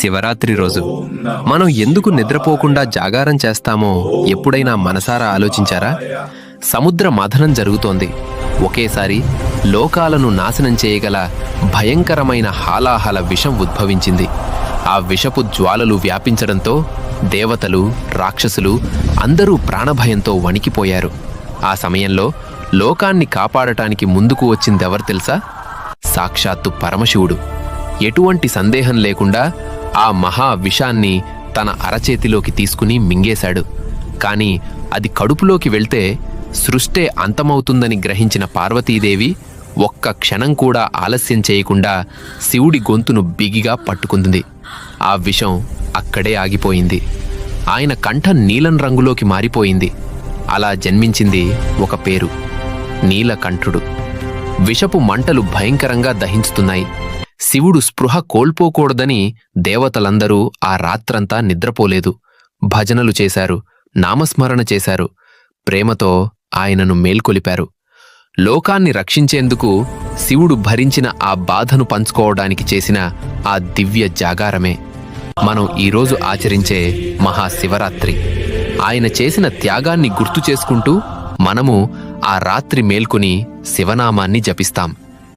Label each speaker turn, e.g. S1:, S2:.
S1: శివరాత్రి రోజు మనం ఎందుకు నిద్రపోకుండా జాగారం చేస్తామో ఎప్పుడైనా మనసారా ఆలోచించారా? సముద్ర మథనం జరుగుతోంది. ఒకేసారి లోకాలను నాశనం చేయగల భయంకరమైన హాలాహల విషం ఉద్భవించింది. ఆ విషపు జ్వాలలు వ్యాపించడంతో దేవతలు, రాక్షసులు అందరూ ప్రాణభయంతో వణికిపోయారు. ఆ సమయంలో లోకాన్ని కాపాడటానికి ముందుకు వచ్చిందెవరు తెలుసా? సాక్షాత్తు పరమశివుడు. ఎటువంటి సందేహం లేకుండా ఆ మహా విషాన్ని తన అరచేతిలోకి తీసుకుని మింగేశాడు. కాని అది కడుపులోకి వెళ్తే సృష్టే అంతమవుతుందని గ్రహించిన పార్వతీదేవి ఒక్క క్షణం కూడా ఆలస్యం చేయకుండా శివుడి గొంతును బిగిగా పట్టుకుంది. ఆ విషం అక్కడే ఆగిపోయింది. ఆయన కంఠం నీలం రంగులోకి మారిపోయింది. అలా జన్మించింది ఒక పేరు, నీలకంఠుడు. విషపు మంటలు భయంకరంగా దహించుతున్నాయి. శివుడు స్పృహ కోల్పోకూడదని దేవతలందరూ ఆ రాత్రంతా నిద్రపోలేదు. భజనలు చేశారు, నామస్మరణ చేశారు, ప్రేమతో ఆయనను మేల్కొలిపారు. లోకాన్ని రక్షించేందుకు శివుడు భరించిన ఆ బాధను పంచుకోవడానికి చేసిన ఆ దివ్య జాగారమే మనం ఈరోజు ఆచరించే మహాశివరాత్రి. ఆయన చేసిన త్యాగాన్ని గుర్తు చేసుకుంటూ మనము ఆ రాత్రి మేల్కొని శివనామాన్ని జపిస్తాం.